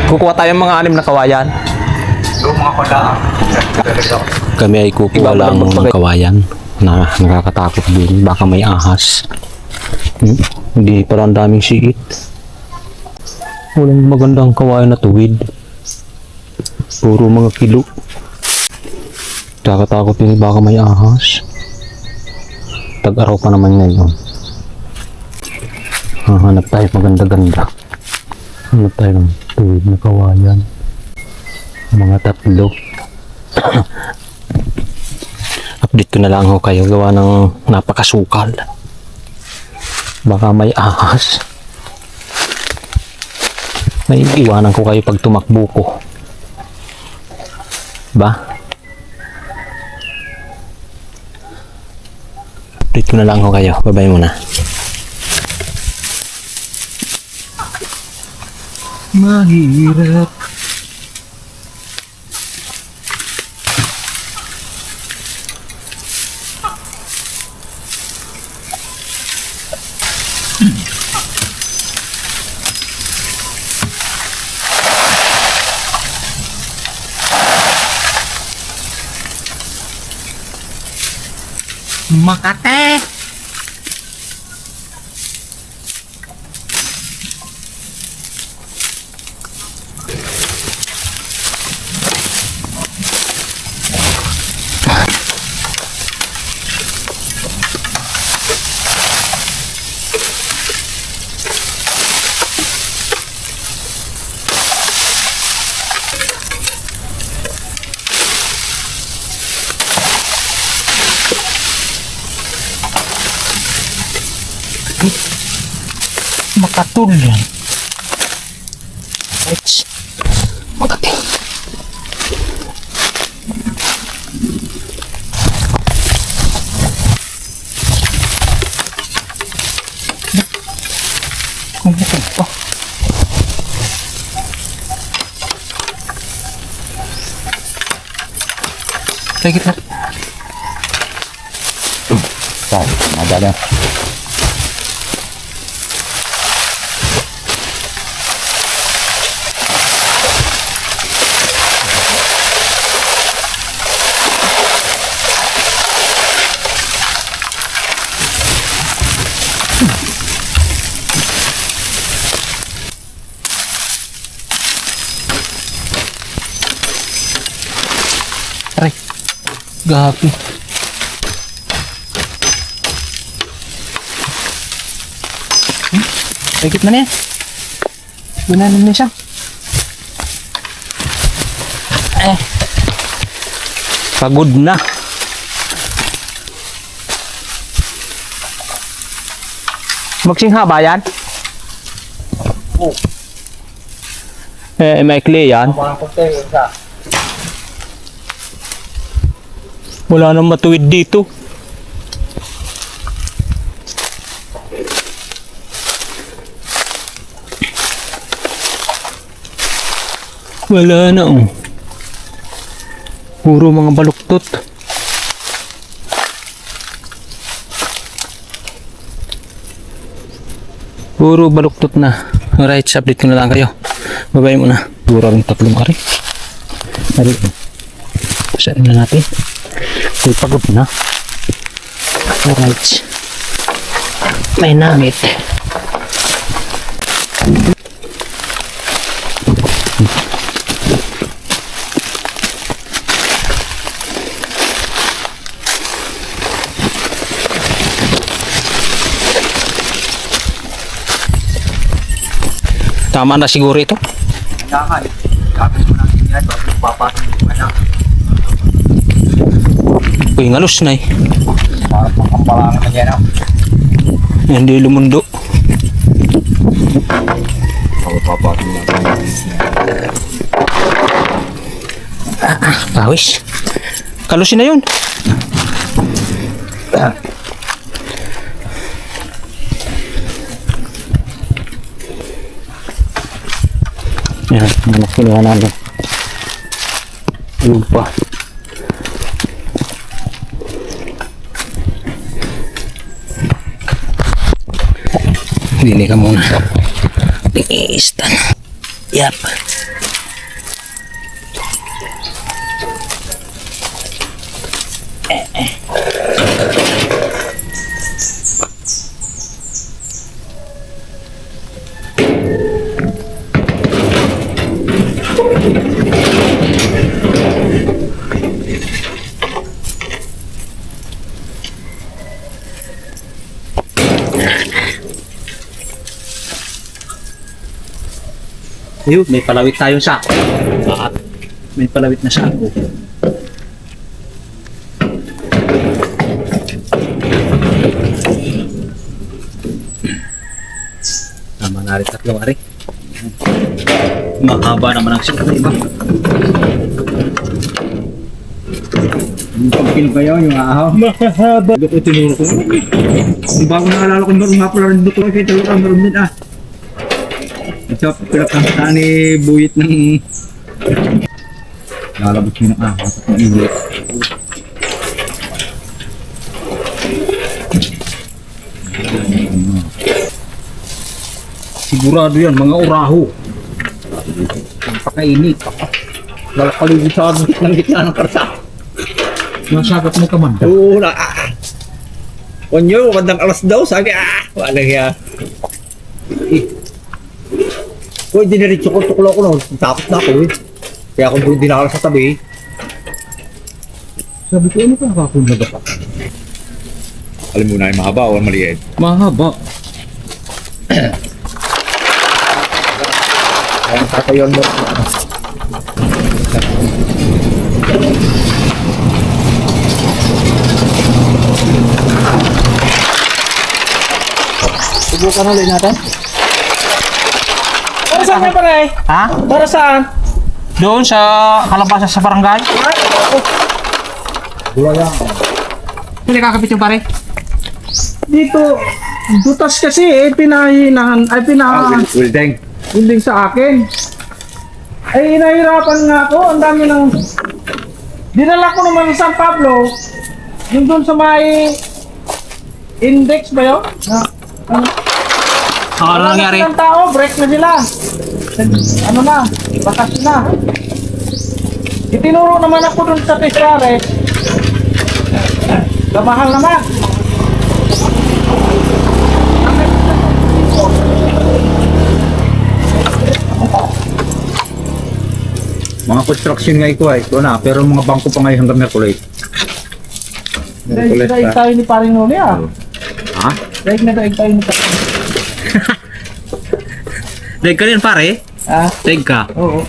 Kukuha tayo ng mga 6 na kawayan. Kami ay kukuha lang ng kawayan na nakakatakot din. Baka may ahas. Hindi parang daming sigit. Walang magandang kawayan na tuwid. Puro mga kilo. Nakakatakot din baka may ahas. Tag-araw pa naman ngayon. Hanap tayo maganda-ganda. Hanap tayo ng tuwid na kawayan. Mga 3. Update ko na lang ho kayo gawa ng napakasukal. Baka may ahas. May iwanan ko kayo pag tumakbo ko. Ba? Update ko na lang ho kayo. Bye-bye muna. Mahirap. Makate. Makatul yan. Right. Makati. Kumukul pa. Lagi na. Sorry, madala. Aray. Gabi. Higit na niya. Gunanin na siya. Pagod na. Magsinghaba yan? Maikli yan. Wala nang matuwid dito. Wala na oh. Puro mga baluktot. Puro baluktot na. Alright, update ko na lang kayo. Bye-bye muna. Puro rin 3 ari. Ari. Saan na natin? Ay, pagod na. Alright. May namit. Tama na siguro ito. Kailangan. Kapit mo natin yan. Bago papasok mo na. Uy, ngalos na eh. Parang pangkambalangan na yan. Hindi lumundo. Bago papasok natin. Pawis. Kalusin na yun. Yan, ano kinuha namin. Tulog pa. Dili ka muna. Tingis-tan. Yap. Ayun, may palawit tayong sako. At may palawit na sako. Tama na rin tatlo, ari. Mahaba naman ang siko, diba? Yung pagkil ba yun, yung ahaw? Mahaba. Ito tinuro ko. Di ba ako nakalala ko meron nga pala rin dito. Kaya talaga meron din ah. Ito, pinapakita ni Buyit ng... Lalabot mo ng ahaw at ng ilit. Sigurado yan, mga uraho. Pakainit. Lalakaligid sa ng gitna ng karsa. Masagat mo ka man. Oo na. Kunyo, bandang alas daw, sabi wala ya. Kung diniritso ko, tuklo ko noon, tapos na ako eh. Kaya kung doon dinakala sa tabi, Sabi ko, ano ka nakakunda ba pa? alam mo na yung mahaba o maliit. Mahaba. Ayun, tatayon mo. Subukan ulit natin. Para saan yan pare? Ha? Para saan? Doon sa kalabasan sa barangay. Hindi kakapit yung pare. Dito, butas kasi pinahinahan, ay Wildeng. hindi sa akin. Ay inahirapan nga ako, ang dami ng... Dinala ko naman sa San Pablo, yung doon sa may index ba yun? Ano nangyari? Ng tao, break na sila. Ano na, bakas na. Itinuro naman ako dun sa Tisare. Kamahal naman. Mga construction nga ito ay ito na, pero mga bangko pa ngayon hanggang Merkulit. Daig tayo ni Paring Noli ah. Ha? Daig na daig tayo ni Paring Noli. Daig ka rin pare? Ah, Daig ka. oo.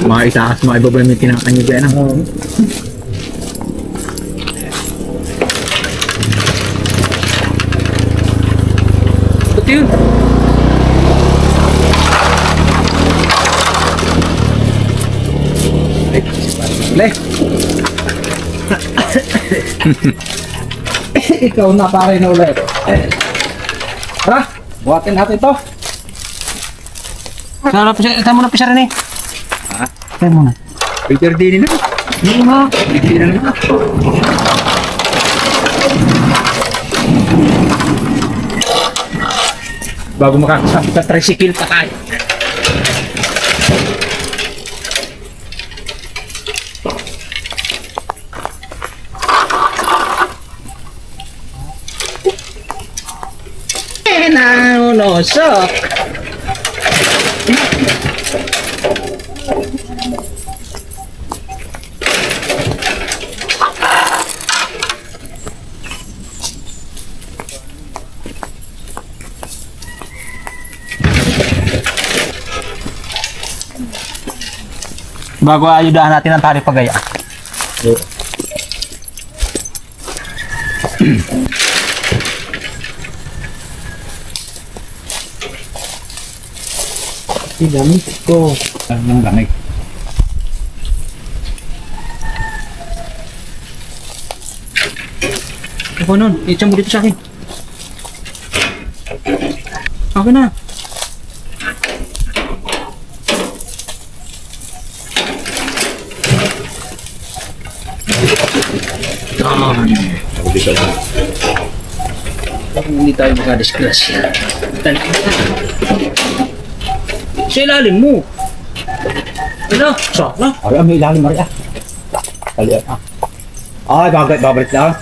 Mga itaas, mga ibaba yung kinakanya dyan. Ito yun. Le! Ikaw na pare na ulit. Tara, buhatin natin ito. Saan mo na pisara ni? Ha? Saan mo na? Peter Dini na. Hindi mo. Dini na naman. Bago makakasapit sa tricycle pa tayo. Nanunusok. Bago ayudahan natin ang tali pagaya. Pinamit ko. Ang lamig. Ako nun, itsa mo dito sa akin. Okay na. Hindi tayo makadisgrasya. Sa ilalim mo. Ano? Sana. Ari, may ilalim, Ari. Kalian, Ay, babalik lang.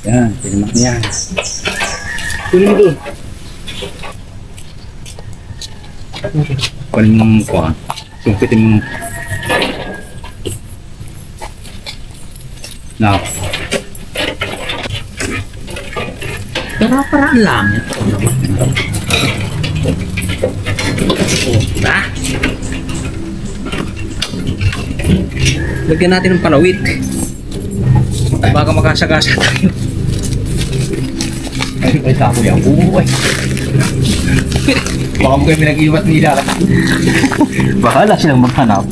Yan, tinamak niyan. Kunin mo doon. Kunin mo ng kuha. Sumpitin mo. Na. Para-paraan lang. Ito naman. Diba? Lagyan natin ng palawit. Baka makasagasa tayo. Ay, sako yan. Uy. Baka mo kayo pinag-iwat nila. Bahala silang maghanap.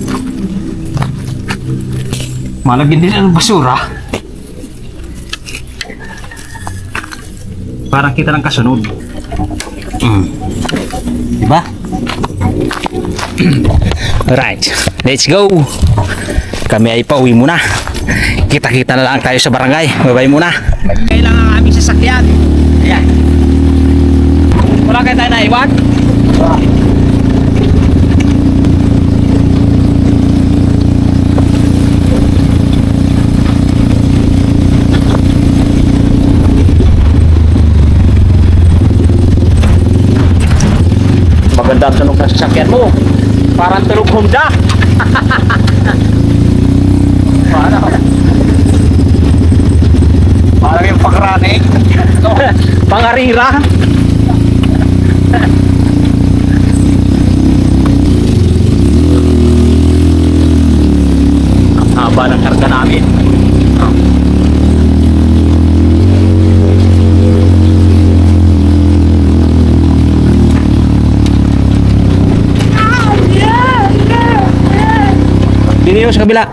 Malagyan din ang basura. Parang kita ng kasunod. Diba? Alright, let's go. Kami ay pauwi muna. Kita-kita na lang tayo sa barangay. Bye-bye muna. Kailangan ang aming sasakyan. Ayan. Wala kayo tayo naiwan? Maganda ang tunog ng sasakyan mo. Parang tunog Honda. Parang yung pangrane. Pangarira. Ang haba ng karga namin. Dito sa kabila.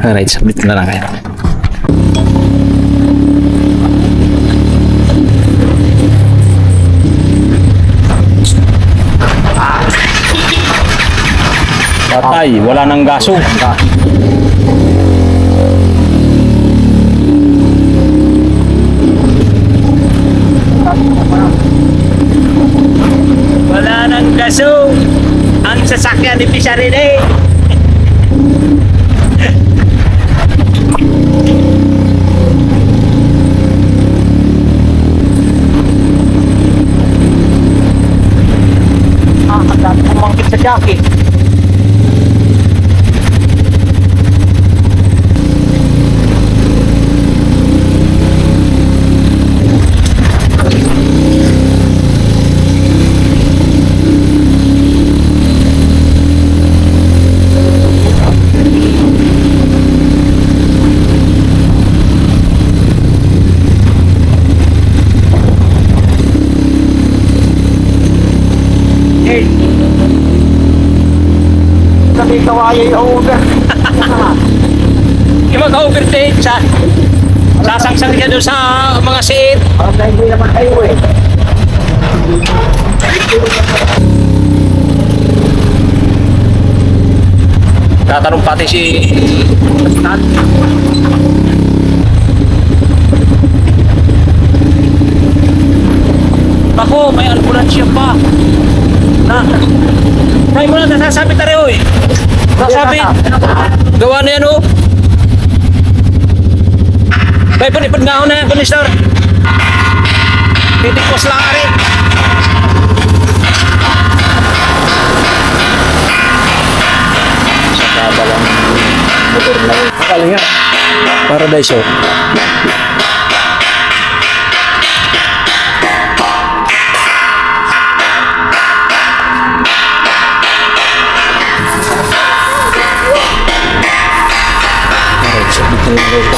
Alright, submit na lang kayo. Patay, wala nang gaso. Wala nang gaso. Ang sasakyan ni Pisarine. Dami kumangkit sa jacket. Sabi kawaya yung over. Yung mag-overtake sa sasangsang niya doon sa mga seat. Parang na hindi naman kayo eh. Tatanong pati si Stan. Ako, may ambulansya pa. Na. Ay mo na nasasabit na rin, oy. Nasasabit. Gawa na yan, oh. Bay, panipad nga ako na, Panistar. Titikos lang ka rin. Sa kabalang motor na yun. Makalinga. Paradise, oh. Alright, so dito na yung